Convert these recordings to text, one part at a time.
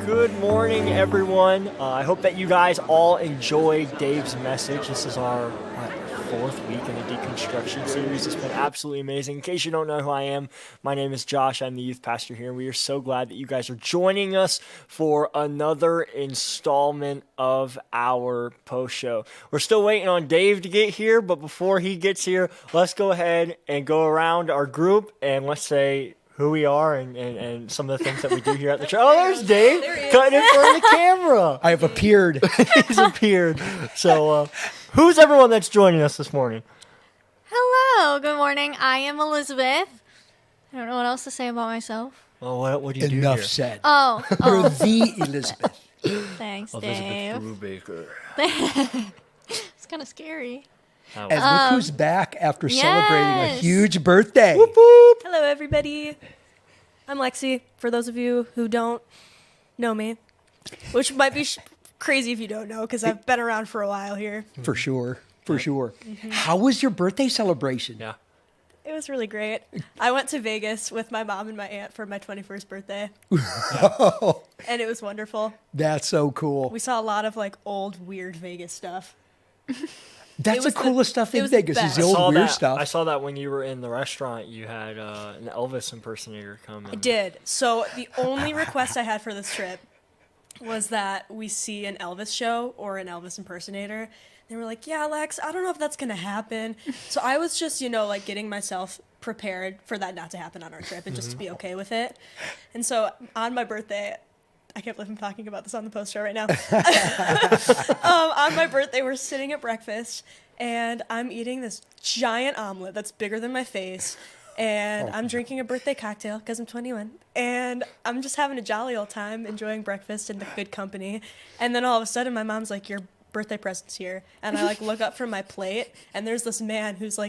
Good morning, everyone. I hope that you guys all enjoyed Dave's message. This is our fourth week in the Deconstruction series. It's been absolutely amazing. In case you don't know who I am, my name is Josh. I'm the youth pastor here, and we are so glad that you guys are joining us for another installment of our post show. We're still waiting on Dave to get here, but before he gets here, let's go ahead and go around our group and let's say who we are and some of the things that we do here at the church. Oh, there's Dave, cutting in front of the camera. I have appeared. He's appeared. So, who's everyone that's joining us this morning? Hello, good morning. I am Elizabeth. I don't know what else to say about myself. Well, what do you do Enough here? said. Oh, You're the Elizabeth. thanks, Elizabeth Dave. Brubaker. It's kind of scary. As look who's back after celebrating a yes. huge birthday. Whoop, whoop. Hello, everybody. I'm Lexy, for those of you who don't know me, which might be crazy if you don't know, because I've been around for a while here. For sure. For sure. How was your birthday celebration? Yeah. It was really great. I went to Vegas with my mom and my aunt for my 21st birthday, and it was wonderful. That's so cool. We saw a lot of, like, old, weird Vegas stuff. That's it the was the- coolest stuff it in was the Vegas is best. the old weird stuff. I saw that when you were in the restaurant, you had an Elvis impersonator come in. I did. So the only request I had for this trip was that we see an Elvis show or an Elvis impersonator. They were like, yeah, Lex, I don't know if that's going to happen. So I was just, like getting myself prepared for that not to happen on our trip and just to be okay with it. And so on my birthday, I can't believe I'm talking about this on the post show right now. On my birthday, we're sitting at breakfast, and I'm eating this giant omelet that's bigger than my face. And I'm drinking a birthday cocktail because I'm 21. And I'm just having a jolly old time, enjoying breakfast and the good company. And then all of a sudden, my mom's like, your birthday present's here. And I look up from my plate, and there's this man who's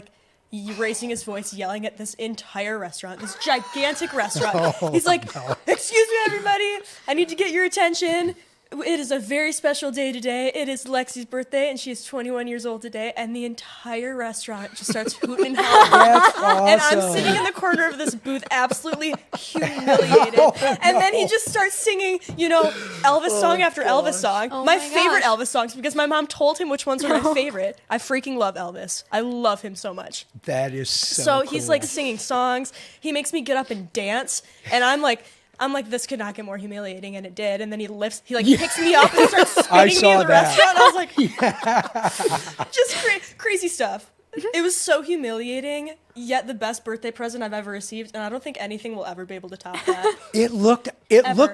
raising his voice, yelling at this entire restaurant, this gigantic restaurant. He's like, excuse me, everybody. I need to get your attention. It is a very special day today. It is Lexi's birthday, and she is 21 years old today. And the entire restaurant just starts hooting and hollering. That's awesome. And I'm sitting in the corner of this booth, absolutely humiliated. And then he just starts singing, Elvis song after Elvis song. Oh my my favorite gosh. Elvis songs, because my mom told him which ones were my favorite. I freaking love Elvis. I love him so much. That is so So cool. he's singing songs. He makes me get up and dance. And I'm like, this could not get more humiliating, and it did. And then he picks me up and starts I spinning me in saw the that. restaurant. I was like, just crazy stuff. It was so humiliating, yet the best birthday present I've ever received, and I don't think anything will ever be able to top that. It looked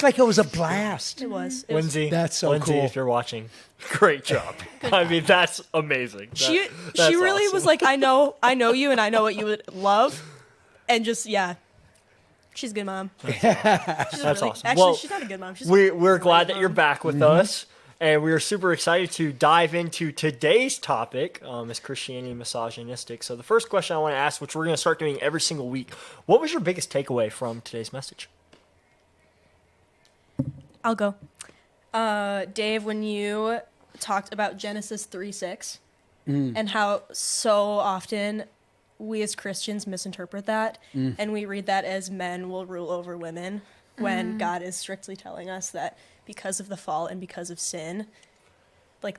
like it was a blast. It was. Lindsay, That's so Lindsay, cool. if you're watching, great job. I mean, that's amazing. She That's really awesome. was like, I know you, and I know what you would love, and just she's a good mom. That's awesome. Actually, Well, she's not a good mom. She's We're a glad great that you're mom. back with us, and we are super excited to dive into today's topic, is Christianity misogynistic? So the first question I want to ask, which we're going to start doing every single week, what was your biggest takeaway from today's message? I'll go. Dave, when you talked about Genesis 3:6 and how so often we as Christians misinterpret that and we read that as men will rule over women when God is strictly telling us that because of the fall and because of sin,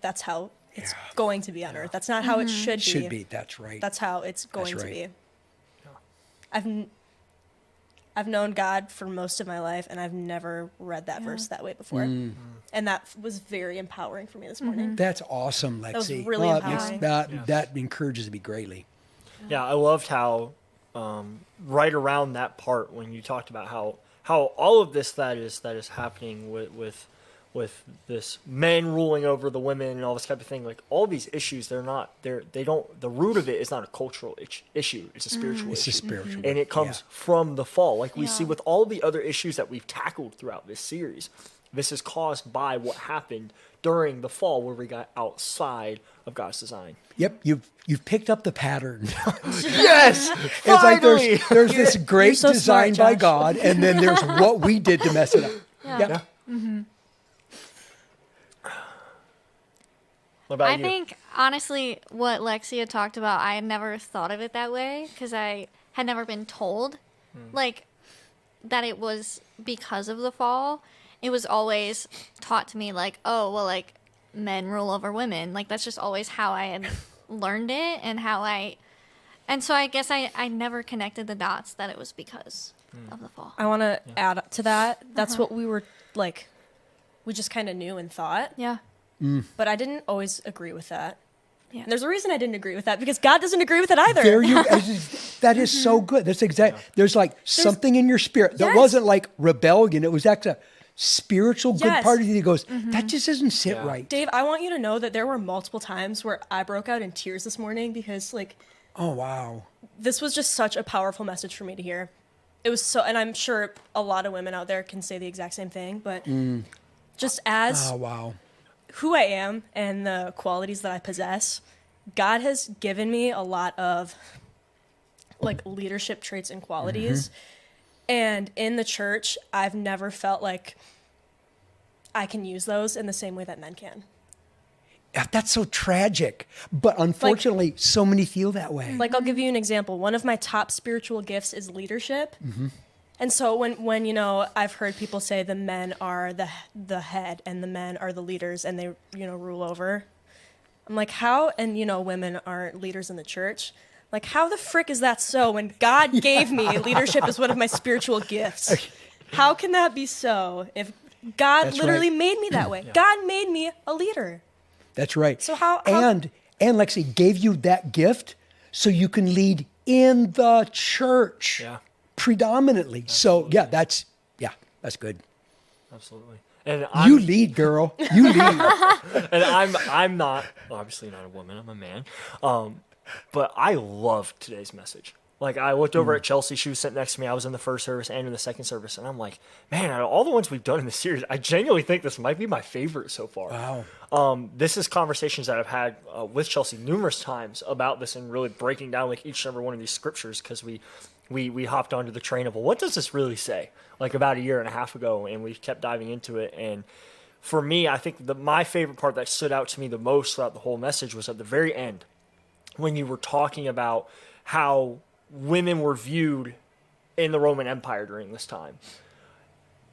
that's how it's going to be on earth. That's not how it should be. Should be. That's right. That's how it's going to right. be. I've known God for most of my life, and I've never read that verse that way before. And that was very empowering for me this morning. That's awesome, Lexi. was really it makes- empowering. that encourages me greatly. Yeah, I loved how right around that part when you talked about how all of this that is happening with this men ruling over the women and all this type of thing, all these issues, the root of it is not a cultural issue, it's a spiritual It's issue. a spiritual. And it comes from the fall. We see with all the other issues that we've tackled throughout this series. This is caused by what happened during the fall where we got outside of God's design. Yep, you've picked up the pattern. Yes! It's like there's this great so design smart, by Josh. God, and then there's what we did to mess it up. Yeah. What about I you? think, honestly, what Lexi had talked about, I had never thought of it that way because I had never been told, that it was because of the fall. it was always taught to me like, oh, well, like men rule over women. Like that's just always how I had learned it and so I guess I never connected the dots that it was because of the fall. I want to add up to that. That's what we were like, we just kind of knew and thought. Yeah. But I didn't always agree with that. Yeah. And there's a reason I didn't agree with that, because God doesn't agree with it either. There you. That is so good. That's exact. There's like something in your spirit that Yes. wasn't like rebellion. It was actually a spiritual good Yes. part of you that goes, that just doesn't sit right. Dave, I want you to know that there were multiple times where I broke out in tears this morning because, like, Oh, wow. this was just such a powerful message for me to hear. It was so, and I'm sure a lot of women out there can say the exact same thing, but just as Oh, wow. who I am and the qualities that I possess, God has given me a lot of like leadership traits and qualities. And in the church, I've never felt like I can use those in the same way that men can. Yeah, that's so tragic. But unfortunately, so many feel that way. Like, I'll give you an example. One of my top spiritual gifts is leadership. And so when you know, I've heard people say the men are the head and the men are the leaders and they, you know, rule over. I'm like, how? And, you know, women aren't leaders in the church. Like, how the frick is that so when God gave me leadership as one of my spiritual gifts? How can that be so if God That's literally right. made me that way? God made me a leader. That's right. So how- and Lexi gave you that gift so you can lead in the church predominantly. So that's good. Absolutely. And You lead, girl. You lead. and I'm not obviously not a woman. I'm a man. But I loved today's message. Like, I looked over at Chelsea. She was sitting next to me. I was in the first service and in the second service, and I'm like, man, out of all the ones we've done in the series, I genuinely think this might be my favorite so far. Wow. This is conversations that I've had with Chelsea numerous times about this and really breaking down like each and every one of these scriptures, because we hopped onto the train of, well, what does this really say? Like about a year and a half ago, and we kept diving into it. And for me, I think my favorite part that stood out to me the most throughout the whole message was at the very end, when you were talking about how women were viewed in the Roman Empire during this time.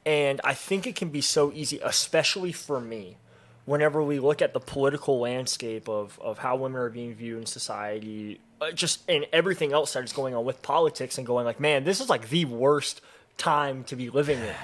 And I think it can be so easy, especially for me, whenever we look at the political landscape of how women are being viewed in society, just in everything else that is going on with politics, and going like, man, this is like the worst time to be living in.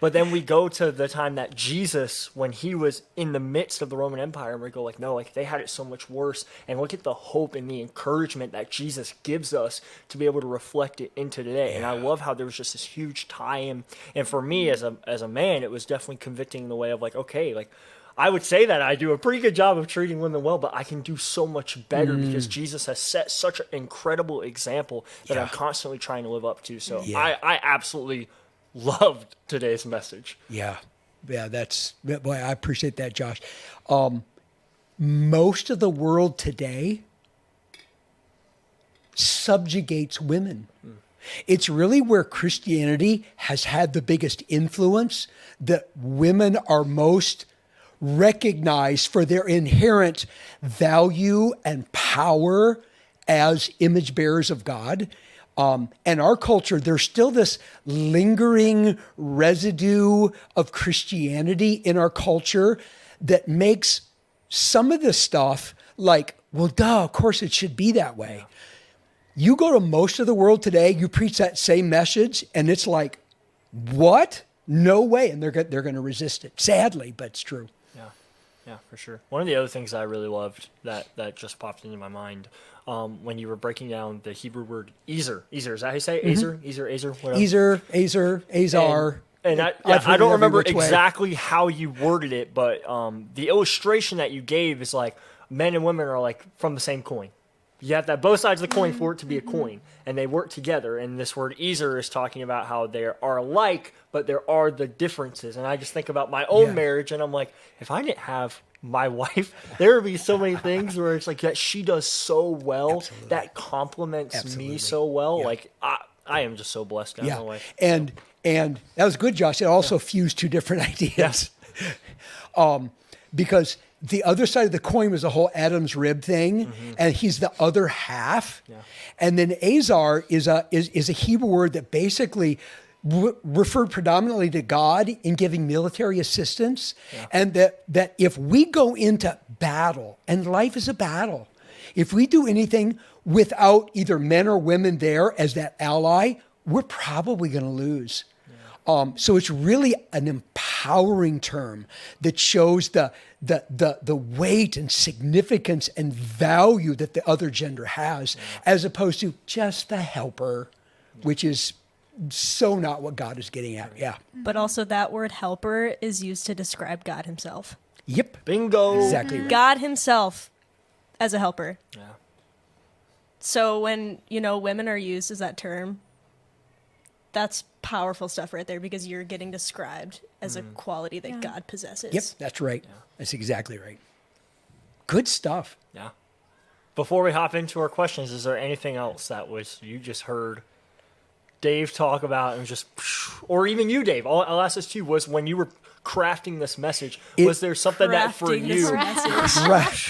But then we go to the time that Jesus, when he was in the midst of the Roman Empire, and we go like, no, like they had it so much worse. And look at the hope and the encouragement that Jesus gives us to be able to reflect it into today. And I love how there was just this huge tie-in. And for me as a man, it was definitely convicting in the way of like, okay, like I would say that I do a pretty good job of treating women well, but I can do so much better because Jesus has set such an incredible example that I'm constantly trying to live up to. So I absolutely loved today's message. Yeah, boy, I appreciate that, Josh. Most of the world today subjugates women. It's really where Christianity has had the biggest influence, that women are most recognized for their inherent value and power as image bearers of God. And our culture, there's still this lingering residue of Christianity in our culture that makes some of this stuff like, well, duh, of course it should be that way. You go to most of the world today, you preach that same message, and it's like, what? No way. And they're going to resist it. Sadly, but it's true. Yeah, for sure. One of the other things I really loved that just popped into my mind when you were breaking down the Hebrew word Ezer. Ezer, is that how you say it? Ezer? Ezer, whatever. Azar. And I don't remember exactly how you worded it, but the illustration that you gave is like men and women are like from the same coin. You have to have both sides of the coin for it to be a coin, and they work together. And this word Ezer is talking about how they are alike, but there are the differences. And I just think about my own marriage, and I'm like, if I didn't have my wife, there would be so many things where it's like that she does so well, that complements me so well. Like I am just so blessed down the way. And that was good, Josh. It also fused two different ideas. Because the other side of the coin was the whole Adam's rib thing, and he's the other half. And then Azar is a Hebrew word that basically referred predominantly to God in giving military assistance, and that if we go into battle, and life is a battle, if we do anything without either men or women there as that ally, we're probably going to lose. So it's really an empowering term that shows the weight and significance and value that the other gender has, as opposed to just the helper, which is so not what God is getting at. Yeah. But also that word helper is used to describe God himself. Yep. Bingo. Exactly right. God himself as a helper. Yeah. So when, women are used as that term, that's powerful stuff right there, because you're getting described as a quality that God possesses. Yep, that's right. That's exactly right. Good stuff. Yeah. Before we hop into our questions, is there anything else that you just heard Dave talk about and just, or even you, Dave? I'll ask this to you. Was when you were crafting this message, was there something that for Crafting this you? message. Right.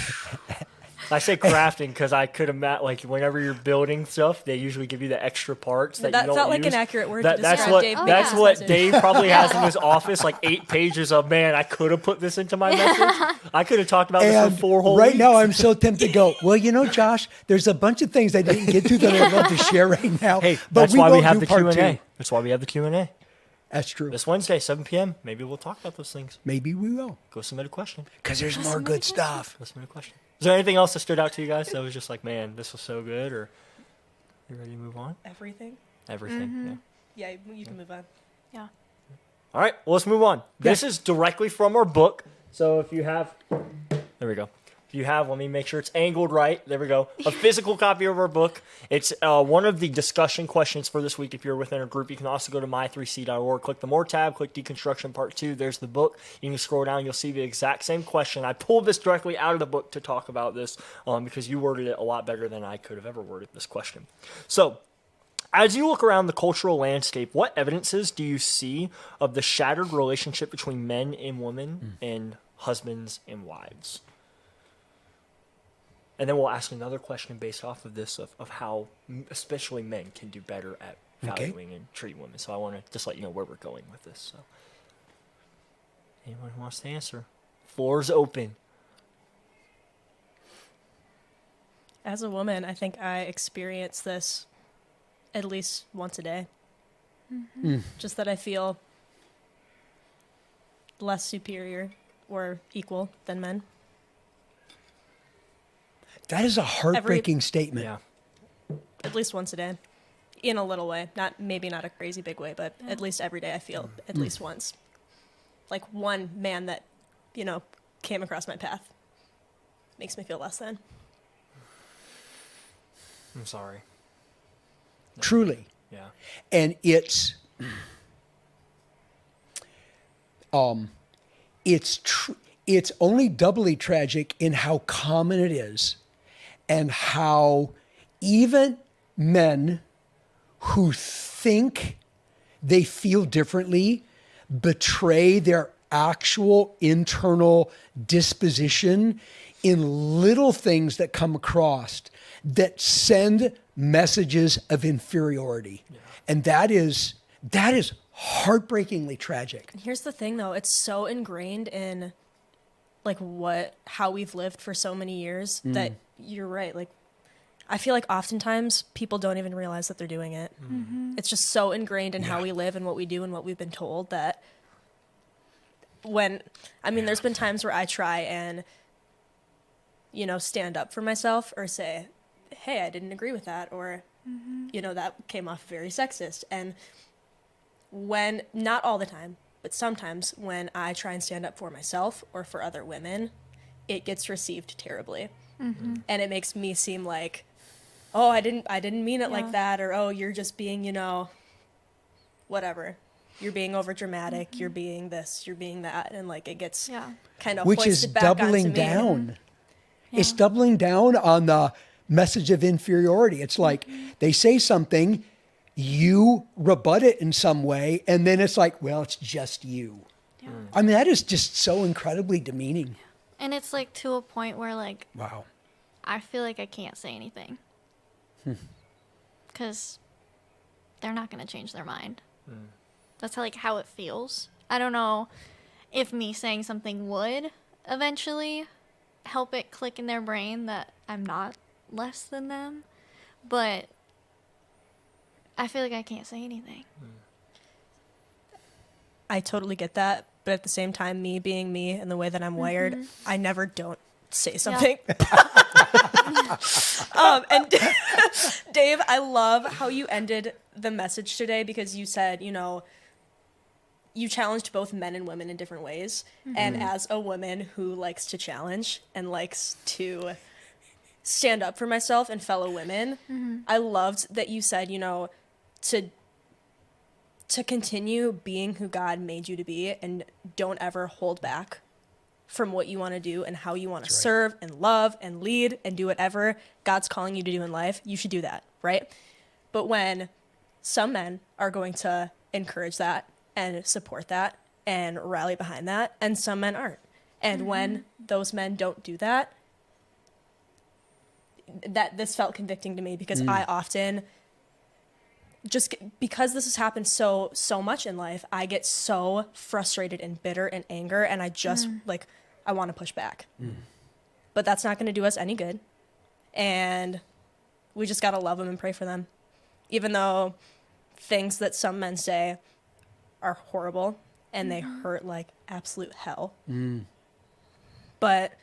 I say crafting because I could imagine, like, whenever you're building stuff, they usually give you the extra parts that That you don't felt like use. an accurate word to That's describe what Dave. that's yeah. what Dave probably has in his office, like 8 pages of, man, I could have put this into my message. I could have talked about this And for 4 whole right weeks. now, I'm so tempted to go, well, Josh, there's a bunch of things I didn't get to that I'd love to share right now. Hey, but that's why we won't have do the part Q&A. 2. That's why we have the Q&A. That's true. This Wednesday, 7 p.m. Maybe we'll talk about those things. Maybe we will. Go submit a question. Because there's more good stuff. Go submit a question. Is there anything else that stood out to you guys that was just like, man, this was so good? Or you ready to move on? Everything? Everything. Yeah. Yeah, you can move on. Yeah. All right, well, let's move on. This is directly from our book. So if you have, there we go. If you have, let me make sure it's angled right. There we go. A physical copy of our book. It's one of the discussion questions for this week. If you're within a group, you can also go to my3c.org, click the More tab, click Deconstruction Part 2. There's the book. You can scroll down. You'll see the exact same question. I pulled this directly out of the book to talk about this because you worded it a lot better than I could have ever worded this question. So, as you look around the cultural landscape, what evidences do you see of the shattered relationship between men and women and husbands and wives? And then we'll ask another question based off of this of how especially men can do better at valuing and treating women. So I want to just let you know where we're going with this. So, anyone who wants to answer, floor's open. As a woman, I think I experience this at least once a day. Just that I feel less superior or equal than men. That is a heartbreaking statement. Yeah. At least once a day. In a little way. Maybe not a crazy big way, but at least every day I feel at least once. Like one man that, came across my path makes me feel less than. I'm sorry. Truly. Yeah. And it's only doubly tragic in how common it is, and how even men who think they feel differently betray their actual internal disposition in little things that come across that send messages of inferiority. Yeah. And that is heartbreakingly tragic. Here's the thing though, it's so ingrained in how we've lived for so many years that you're right. Like, I feel like oftentimes people don't even realize that they're doing it. It's just so ingrained in how we live and what we do and what we've been told that there's been times where I try and, stand up for myself or say, hey, I didn't agree with that, or, that came off very sexist. And when, not all the time, but sometimes when I try and stand up for myself or for other women, it gets received terribly. And it makes me seem like, oh, I didn't mean it like that, or, oh, you're just being, whatever. You're being over dramatic, you're being this, you're being that, and it gets kind of which is hoisted back doubling onto me. down. Yeah. It's doubling down on the message of inferiority. It's like they say something, you rebut it in some way, and then it's like, well, it's just you. Yeah. I mean, that is just so incredibly demeaning. And it's to a point where Wow. I feel like I can't say anything. Because they're not going to change their mind. That's like how it feels. I don't know if me saying something would eventually help it click in their brain that I'm not less than them, but I feel like I can't say anything. I totally get that, but at the same time, me being me and the way that I'm wired, I never don't say something. And Dave, I love how you ended the message today because you said, you know, you challenged both men and women in different ways. And as a woman who likes to challenge and likes to stand up for myself and fellow women, I loved that you said, you know, to continue being who God made you to be and don't ever hold back from what you want to do and how you want to serve and love and lead and do whatever God's calling you to do in life, you should do that, right? But when some men are going to encourage that and support that and rally behind that, and some men aren't. And when those men don't do that, this felt convicting to me because I often because this has happened so much in life, I get so frustrated and bitter and anger, and I just I want to push back. But that's not going to do us any good. And we just got to love them and pray for them. Even though things that some men say are horrible and they hurt like absolute hell. But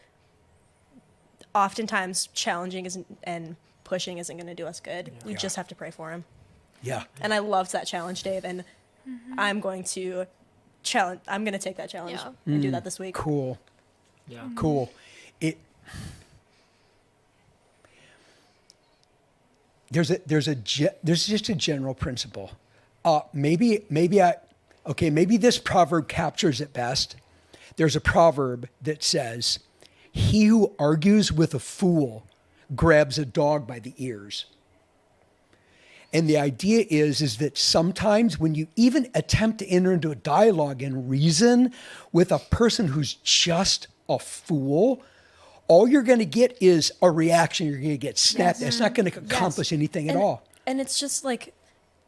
oftentimes challenging and pushing isn't going to do us good. We just have to pray for them. Yeah. And I loved that challenge, Dave, and I'm going to take that challenge and do that this week. Cool. Yeah. Cool. There's just a general principle. Maybe this proverb captures it best. There's a proverb that says, "He who argues with a fool grabs a dog by the ears." And the idea is that sometimes when you even attempt to enter into a dialogue and reason with a person who's just a fool, all you're going to get is a reaction. You're going to get snapped. It's not going to accomplish anything at all. And it's just like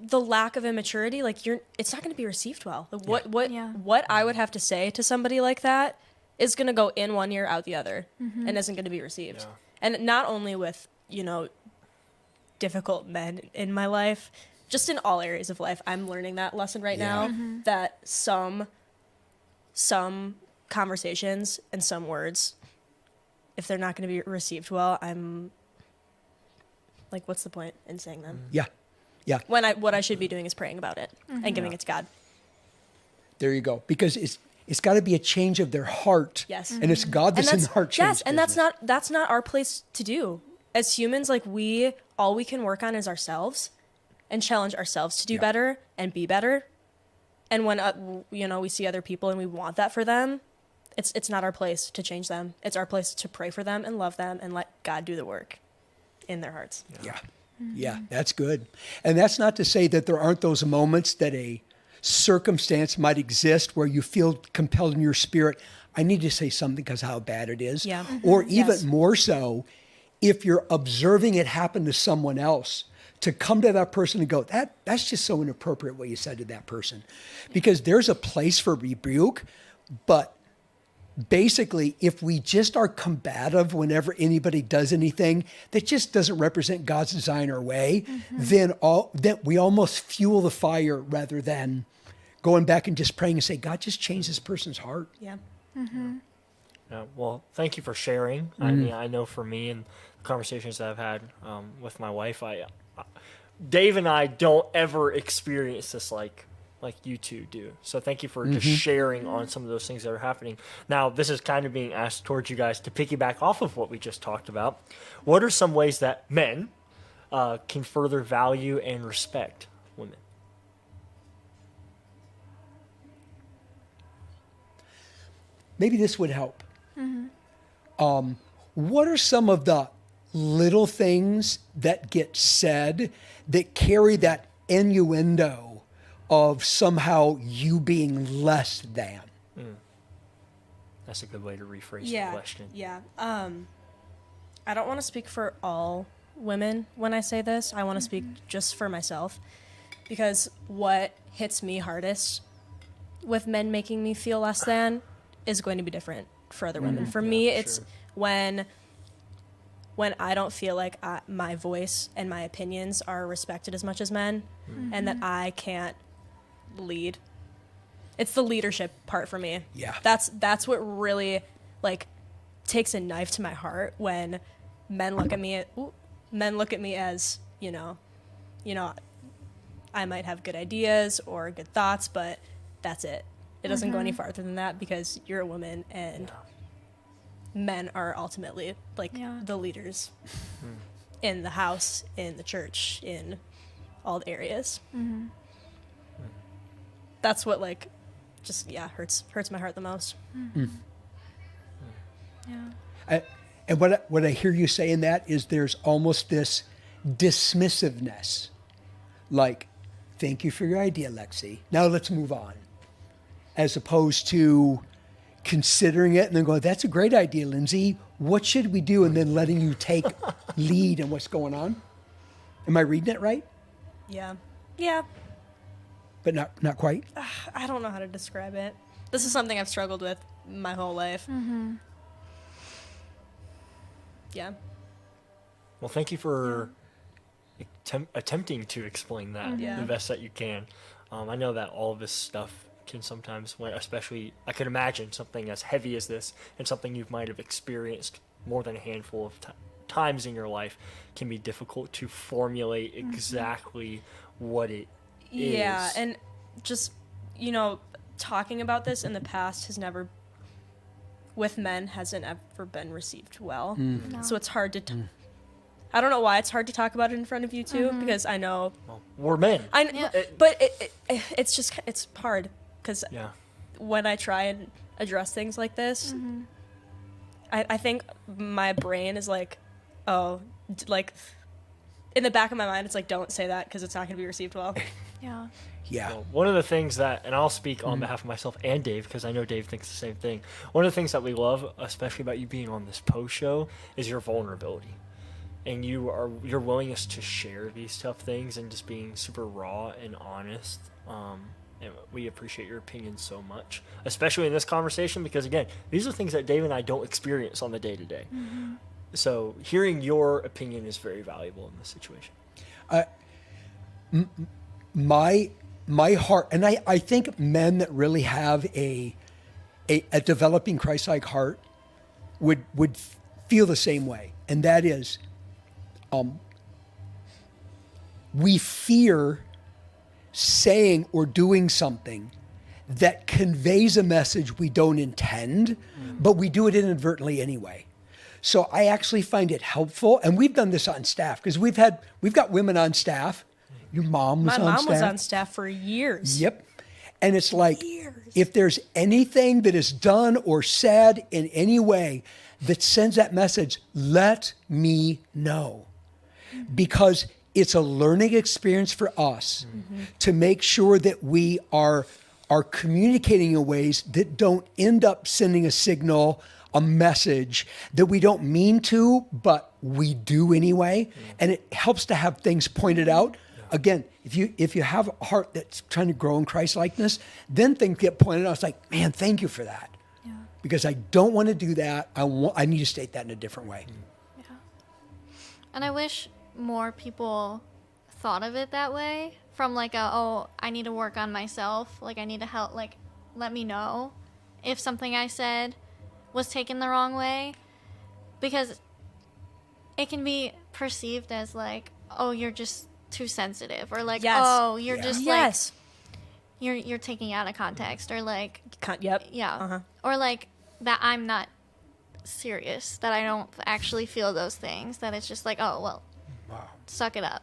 the lack of immaturity. Like it's not going to be received well. Like what I would have to say to somebody like that is going to go in one ear, out the other, and isn't going to be received. Yeah. And not only with difficult men in my life, just in all areas of life. I'm learning that lesson right now, that some conversations and some words, if they're not going to be received well, I'm like, what's the point in saying them? Yeah. When what I should be doing is praying about it and giving it to God. There you go. Because it's got to be a change of their heart. Yes. And it's God that's in the heart change. Yes, and that's not our place to do. As humans, like all we can work on is ourselves and challenge ourselves to do better and be better. And when we see other people and we want that for them, it's not our place to change them. It's our place to pray for them and love them and let God do the work in their hearts. Yeah, that's good. And that's not to say that there aren't those moments that a circumstance might exist where you feel compelled in your spirit, I need to say something because of how bad it is. Yeah. Or even more so, if you're observing it happen to someone else, to come to that person and go, that's just so inappropriate what you said to that person. Because there's a place for rebuke, but basically, if we just are combative whenever anybody does anything that just doesn't represent God's design or way, then we almost fuel the fire rather than going back and just praying and say, God, just change this person's heart. Yeah. Well, thank you for sharing. I mean, I know for me and the conversations that I've had with my wife, Dave and I don't ever experience this like you two do. So thank you for just sharing on some of those things that are happening. Now, this is kind of being asked towards you guys to piggyback off of what we just talked about. What are some ways that men can further value and respect women? Maybe this would help. What are some of the little things that get said that carry that innuendo of somehow you being less than? That's a good way to rephrase the question. Yeah. I don't want to speak for all women when I say this. I want to speak just for myself, because what hits me hardest with men making me feel less than is going to be different for other women. For me, it's sure. when I don't feel like my voice and my opinions are respected as much as men, and that I can't lead. It's the leadership part for me. Yeah. That's what really like takes a knife to my heart when men look at me as, you know, I might have good ideas or good thoughts, but that's it. It doesn't go any farther than that because you're a woman and men are ultimately like the leaders in the house, in the church, in all the areas. That's what like just hurts my heart the most. And what I hear you saying that is there's almost this dismissiveness, like, thank you for your idea, Lexy. Now let's move on, as opposed to considering it and then going, that's a great idea, Lindsay. What should we do? And then letting you take lead in what's going on. Am I reading it right? Yeah, But not quite. I don't know how to describe it. This is something I've struggled with my whole life. Yeah. Well, thank you for attempting to explain that the best that you can. I know that all of this stuff can sometimes, especially, I could imagine something as heavy as this and something you might have experienced more than a handful of times in your life can be difficult to formulate exactly what it is. Yeah, and just, talking about this in the past with men hasn't ever been received well. No. So it's hard to I don't know why it's hard to talk about it in front of you too, because I know Well, we're men. but it's just it's hard because Yeah. when I try and address things like this, I think my brain is like, like in the back of my mind, it's like, don't say that because it's not going to be received well. Yeah. Yeah. Well, one of the things that, and I'll speak on behalf of myself and Dave, because I know Dave thinks the same thing. One of the things that we love, especially about you being on this post show, is your vulnerability. And your willingness to share these tough things and just being super raw and honest. And we appreciate your opinion so much, especially in this conversation, because again, these are things that Dave and I don't experience on the day to day. So hearing your opinion is very valuable in this situation. My heart, and I think men that really have a developing Christ-like heart would feel the same way, and that is, we fear saying or doing something that conveys a message we don't intend, but we do it inadvertently anyway. So I actually find it helpful, and we've done this on staff because we've got women on staff. Your mom was on staff. My mom was on staff for years. Yep. And it's like, if there's anything that is done or said in any way that sends that message, let me know. Because it's a learning experience for us to make sure that we are communicating in ways that don't end up sending a signal, a message that we don't mean to, but we do anyway. And it helps to have things pointed out. Again, if you have a heart that's trying to grow in Christ-likeness, then things get pointed out. It's like, man, thank you for that. Yeah. Because I don't want to do that. I need to state that in a different way. Yeah. And I wish more people thought of it that way, from like I need to work on myself. Like I need to help, like let me know if something I said was taken the wrong way, because it can be perceived as like, oh, you're just too sensitive, or like, oh, you're just like, you're taking out of context, or like, or like that I'm not serious, that I don't actually feel those things, that it's just like, oh, well, suck it up.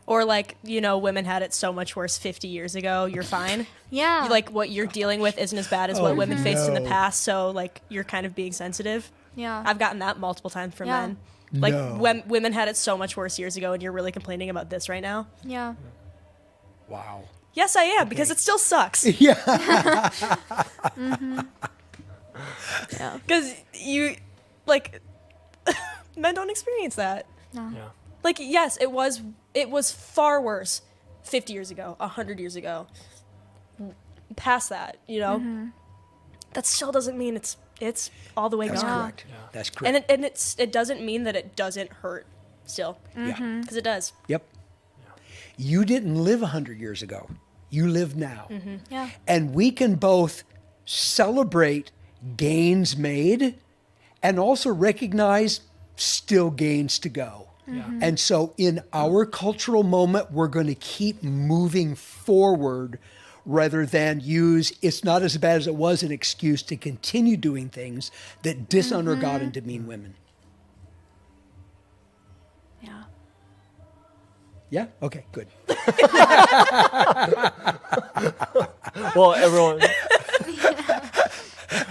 Or like, women had it so much worse 50 years ago. You're fine. Yeah. Like what you're dealing with isn't as bad as what women faced in the past. So like you're kind of being sensitive. Yeah. I've gotten that multiple times from men. Like when women had it so much worse years ago, and you're really complaining about this right now. Yeah. Wow. Yes, I am, because it still sucks. Yeah. Yeah. Because you, like, men don't experience that. No. Yeah. Like, yes, it was far worse 50 years ago, 100 years ago. past that, you know, that still doesn't mean it's all the way That's gone. correct. That's correct. And it doesn't mean that it doesn't hurt still, Yeah. because it does. Yep. You didn't live 100 years ago. You live now. Yeah. And we can both celebrate gains made and also recognize still gains to go. And so in our cultural moment, we're going to keep moving forward rather than use it's not as bad as it was an excuse to continue doing things that dishonor God and demean women. Yeah. Yeah? Okay, good. Well, everyone,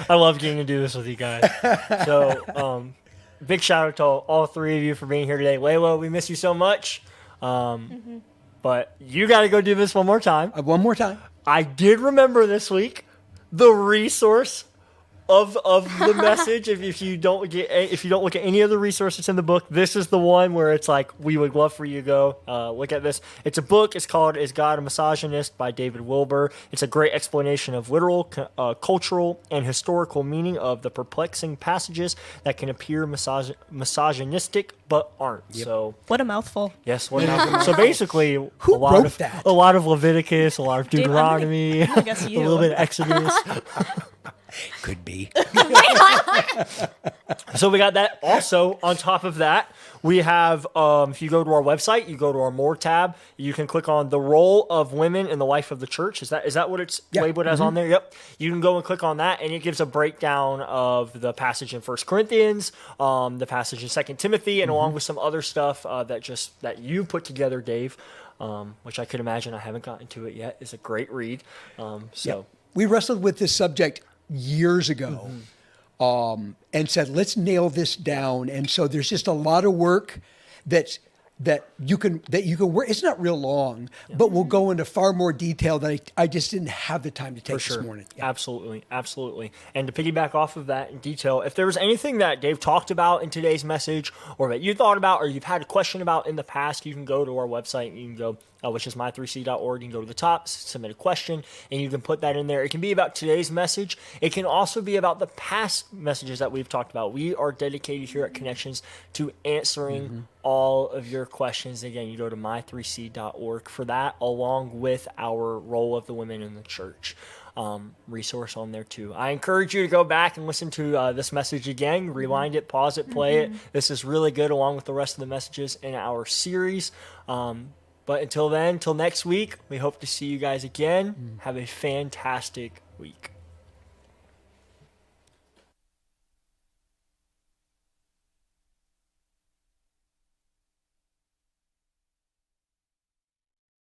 I love getting to do this with you guys. So, big shout out to all three of you for being here today. Layla, we miss you so much. But you got to go do this one more time. One more time. I did remember this week the resource of the message. If you don't look at any of the resources in the book, this is the one where it's like, we would love for you to go look at this. It's a book. It's called "Is God a Misogynist" by David Wilbur. It's a great explanation of literal, cultural, and historical meaning of the perplexing passages that can appear misogynistic but aren't. So What a mouthful. yes, what happened? So basically, Who wrote that? a lot of Leviticus, a lot of Dave, Deuteronomy, I guess a you. little bit of Exodus. Could be. So we got that. Also, on top of that, we have, if you go to our website, you go to our More tab, you can click on the role of women in the life of the church. Is that what it's Yeah. labeled as on there? Yep. You can go and click on that, and it gives a breakdown of the passage in 1 Corinthians, the passage in 2 Timothy, and along with some other stuff that you put together, Dave, which I could imagine, I haven't gotten to it yet, is a great read. So We wrestled with this subject years ago and said, let's nail this down. And so there's just a lot of work that you can work. It's not real long, but we'll go into far more detail that I just didn't have the time to take For sure. this morning. Yeah. Absolutely. And to piggyback off of that in detail, if there was anything that Dave talked about in today's message, or that you thought about, or you've had a question about in the past, you can go to our website and you can go, which is my3c.org. You can go to the top, submit a question, and you can put that in there. It can be about today's message. It can also be about the past messages that we've talked about. We are dedicated here at Connections to answering all of your questions. Again, you go to my3c.org for that, along with our role of the women in the church resource on there too. I encourage you to go back and listen to this message again, rewind it, pause it, play it. This is really good, along with the rest of the messages in our series. But until then, till next week, we hope to see you guys again. Have a fantastic week.